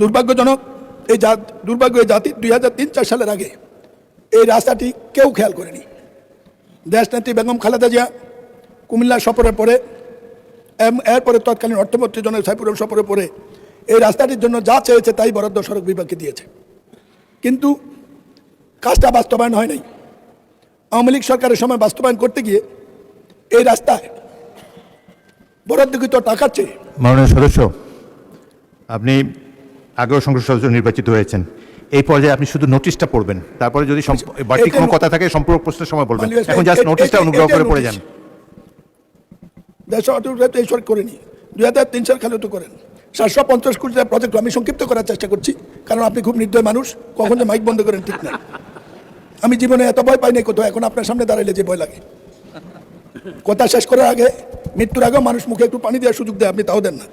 দুর্ভাগ্যজনক দুর্ভাগ্য এই জাতি 2003-4 সালের আগে এই রাস্তাটি কেউ খেয়াল করেনি। দেশনেত্রী বেগম খালেদা জিয়া কুমিল্লা সফরের পরে এরপরে তৎকালীন অর্থমন্ত্রী জনাব সাইফুর সফরের পরে এই রাস্তাটির জন্য যা চেয়েছে তাই বরাদ্দ সড়ক বিভাগকে দিয়েছে, কিন্তু কাজটা বাস্তবায়ন হয় নাই। আওয়ামী লীগ সরকারের সময় বাস্তবায়ন করতে গিয়ে এই রাস্তায় বরাদ্দকৃত টাকার চেয়ে। মাননীয় সদস্য, আপনি আগেও সংসদ সদস্য নির্বাচিত হয়েছেন, এই পর্যায়ে আপনি শুধু নোটিশটা পড়বেন, তারপরে যদি বাড়তি কোনো কথা থাকে সম্পূর্ণ প্রশ্নের সময় বলবেন। এখন জাস্ট নোটিশটা অনুগ্রহ করে পড়ে যান। এই সরকার করেনি, 2003 সাল খালি তো করেন 750 কোটি টাকার প্রজেক্ট আমি সংক্ষিপ্ত করার চেষ্টা করছি, কারণ আপনি খুব নির্দয় মানুষ, কখন যে মাইক বন্ধ করেন ঠিক না। আমি জীবনে এত ভয় পাই নাই কোথাও, এখন আপনার সামনে দাঁড়াইলে যে ভয় লাগে। কথা শেষ করার আগে, মৃত্যুর আগেও মানুষ মুখে একটু পানি দেওয়ার সুযোগ দেয়, আপনি তাও দেন না।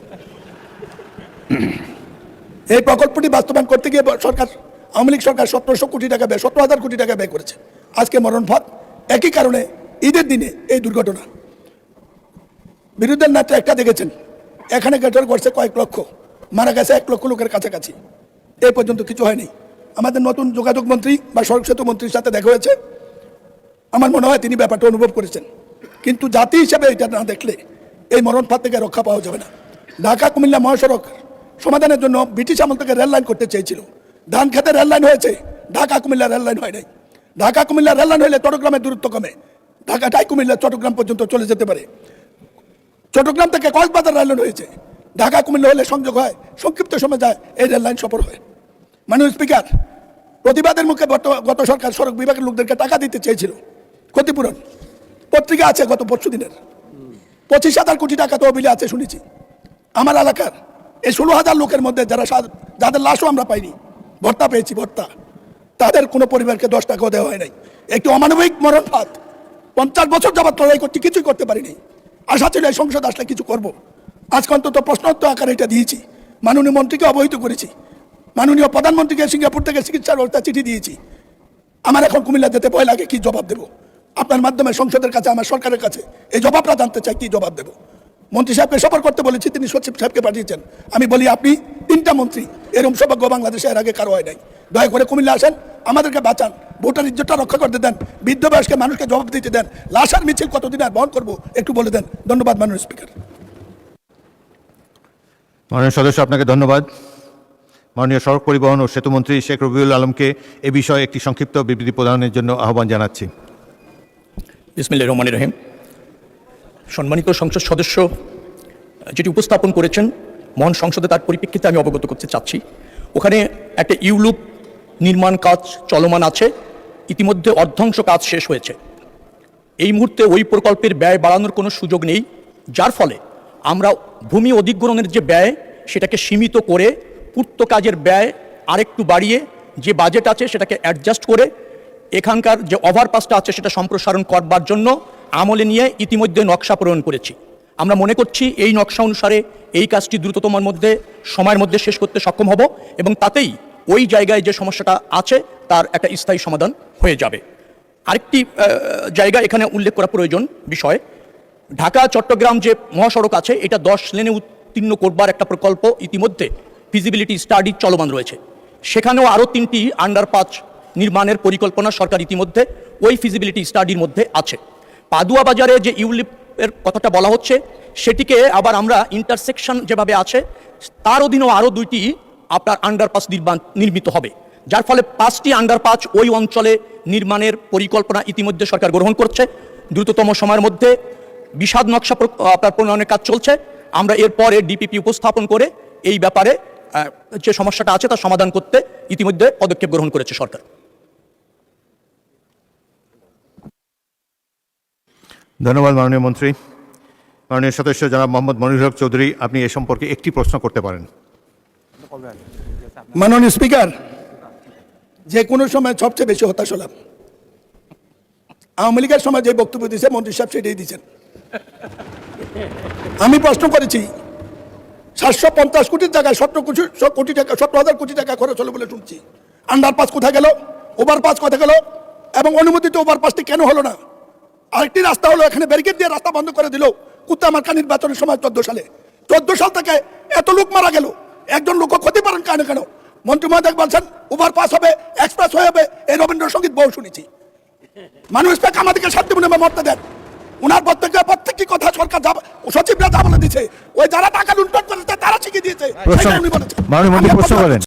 এই প্রকল্পটি বাস্তবায়ন করতে গিয়ে সরকার, আওয়ামী লীগ সরকার 1700 কোটি টাকা ব্যয়, 17,000 কোটি টাকা ব্যয় করেছে। আজকে মরণ ফাঁদ, একই কারণে ঈদের দিনে এই দুর্ঘটনা। বিরোধীদের নেতা একটা দেখেছেন, এখানে গ্রেটার করছে কয়েক লক্ষ, মারা গেছে 1 লক্ষ লোকের কাছাকাছি, এই পর্যন্ত কিছু হয়নি। আমাদের নতুন যোগাযোগ মন্ত্রী বা সড়ক সেতু মন্ত্রীর সাথে দেখা হয়েছে, আমার মনে হয় তিনি ব্যাপারটা অনুভব করেছেন, কিন্তু জাতি হিসেবে এটা না দেখলে এই মরণ ফাঁদ থেকে রক্ষা পাওয়া যাবে না। ঢাকা কুমিল্লা মহাসড়ক সমাধানের জন্য ব্রিটিশ আমল থেকে রেল লাইন করতে চেয়েছিল, ধান খেতে রেল লাইন হয়েছে, ঢাকা কুমিল্লা রেল লাইন হয় নাই। ঢাকা কুমিল্লা রেল লাইন হলে চট্টগ্রামের দূরত্ব কমে, ঢাকাটাই কুমিল্লা চট্টগ্রাম পর্যন্ত চলে যেতে পারে। চট্টগ্রাম থেকে কক্সবাজার রেল লাইন হয়েছে, ঢাকা কুমিল্লা হলে সংযোগ হয়, সংক্ষিপ্ত সময় যায়, এই রেল লাইন সফর হয়। মাননীয় স্পিকার, প্রতিবাদের মুখে গত সরকার সড়ক বিভাগের লোকদেরকে টাকা দিতে চেয়েছিল ক্ষতিপূরণ, পত্রিকা আছে গত পরশু দিনের, 25,000 কোটি টাকা তহবিলে আছে শুনেছি। আমার এলাকার এই 16,000 লোকের মধ্যে যাদের লাশও আমরা পাইনি, ভর্তা পেয়েছি, ভর্তা, তাদের কোনো পরিবারকে 10 টাকাও দেওয়া হয় নাই। একটি অমানবিক মরণ ফাঁদ, 50 বছর যাবত লড়াই করতে কিছুই করতে পারিনি। আশা ছিল এই সংসদ আসলে কিছু করব। আজকে অন্তত প্রশ্নোত্তর আকারে এটা দিয়েছি, মাননীয় মন্ত্রীকে অবহিত করেছি, মাননীয় প্রধানমন্ত্রীকে সিঙ্গাপুর থেকে চিকিৎসার ব্যবস্থা চিঠি দিয়েছি। আমার এখন কুমিল্লা যেতে ভয় লাগে, কি জবাব দেব? আপনার মাধ্যমে সংসদের কাছে, আমার সরকারের কাছে এই জবাবটা জানতে চাই, কি জবাব দেব? মন্ত্রী সাহেবকে সফর করতে বলেছি, তিনি সচিব সাহেবকে পাঠিয়েছেন। আমি বলি, আপনি 3টা মন্ত্রী, এরকম সৌভাগ্য বাংলাদেশে এর আগে কারো হয় নাই। দয়া করে কুমিল্লা আসেন, আমাদেরকে বাঁচান, ভোটার ইজ্জতটা রক্ষা করতে দেন, বৃদ্ধ বয়স্কে মানুষকে জবাব দিতে দেন। লাশের মিছিল কতদিন আর বহন করবো একটু বলে দেন। ধন্যবাদ মাননীয় স্পিকার। মাননীয় সদস্য, আপনাকে ধন্যবাদ। মাননীয় সড়ক পরিবহন ও সেতুমন্ত্রী শেখ রবিউল আলমকে এ বিষয়ে একটি সংক্ষিপ্ত বিবৃতি প্রদানের জন্য আহ্বান জানাচ্ছি। বিসমিল্লাহির রহমানির রহিম। সম্মানিত সংসদ সদস্য যেটি উপস্থাপন করেছেন মহান সংসদে, তার পরিপ্রেক্ষিতে আমি অবগত করতে চাচ্ছি। ওখানে একটা ইউলুপ নির্মাণ কাজ চলমান আছে, ইতিমধ্যে অর্ধাংশ কাজ শেষ হয়েছে। এই মুহূর্তে ওই প্রকল্পের ব্যয় বাড়ানোর কোনো সুযোগ নেই, যার ফলে আমরা ভূমি অধিগ্রহণের যে ব্যয় সেটাকে সীমিত করে পূর্ত কাজের ব্যয় আরেকটু বাড়িয়ে যে বাজেট আছে সেটাকে অ্যাডজাস্ট করে এখানকার যে ওভারপাসটা আছে সেটা সম্প্রসারণ করবার জন্য আমলে নিয়ে ইতিমধ্যে নকশা প্রণয়ন করেছি। আমরা মনে করছি এই নকশা অনুসারে এই কাজটি দ্রুততম সময়ের মধ্যে শেষ করতে সক্ষম হব এবং তাতেই ওই জায়গায় যে সমস্যাটা আছে তার একটা স্থায়ী সমাধান হয়ে যাবে। আরেকটি জায়গা এখানে উল্লেখ করা প্রয়োজন বিষয়, ঢাকা চট্টগ্রাম যে মহাসড়ক আছে এটা 10 লেনে উত্তীর্ণ করবার একটা প্রকল্প ইতিমধ্যে ফিজিবিলিটি স্টাডি চলমান রয়েছে। সেখানেও আরও 3টি আন্ডারপাস নির্মাণের পরিকল্পনা সরকার ইতিমধ্যে ওই ফিজিবিলিটি স্টাডির মধ্যে আছে। পাদুয়া বাজারে যে ইউলিপের কথাটা বলা হচ্ছে সেটিকে আবার আমরা ইন্টারসেকশন যেভাবে আছে তার অধীনেও আরও 2টি আপনার আন্ডারপাস নির্মিত হবে, যার ফলে 5টি আন্ডারপাস ওই অঞ্চলে নির্মাণের পরিকল্পনা ইতিমধ্যে সরকার গ্রহণ করছে। দ্রুততম সময়ের মধ্যে বিশদ নকশা আপনার প্রণয়নের কাজ চলছে। আমরা এরপরে ডিপিপি উপস্থাপন করে এই ব্যাপারে যে সমস্যাটা আছে তার সমাধান করতে ইতিমধ্যে পদক্ষেপ গ্রহণ করেছে সরকার। ধন্যবাদ মাননীয় মন্ত্রী। মাননীয় সদস্য জনাব মোহাম্মদ মনিরুল হক চৌধুরী, আপনি এ সম্পর্কে একটি প্রশ্ন করতে পারেন। মাননীয় স্পিকার, যে কোনো সময় সবচেয়ে বেশি হতাশ হলাম। আওয়ামী লীগের সময় যে বক্তব্য দিয়েছে মন্ত্রী সাহেব সেটাই দিয়েছেন। আমি প্রশ্ন করেছি 750 কোটির জায়গায় 17 কোটি টাকা, 17,000 কোটি টাকা খরচ হলো বলে শুনছি। আন্ডারপাস কোথায় গেল, ওভারপাস কোথায় গেল, এবং অনুমোদিত ওভারপাসটি কেন হলো না? আরেকটি রাস্তা হলো, এখানে ব্যারিকেড দিয়ে রাস্তা বন্ধ করে দিল কুত্তামার্কা নির্বাচনের সময় 14 সালে। 14 সাল থেকে এত লোক মারা গেল, একজন লোক ক্ষতিপূরণ কেন কেন মন্ত্রী মহোদয় বলছেন ওভারপাস হবে, এক্সপ্রেস হয়ে হবে, এই রবীন্দ্রসঙ্গীত বহু শুনেছি। মানুষ পেক আমাদেরকে শান্তি মনে মরতে দেন। ওনার প্রত্যেকটি কথা সরকার সচিবরা যা বলে দিচ্ছে, ওই যারা টাকা লুণ্ঠন করেছে তারা শিখিয়ে দিয়েছে, প্রশ্ন সেটা উনি বলেছেন। মাননীয় মন্ত্রী প্রশ্ন করেন।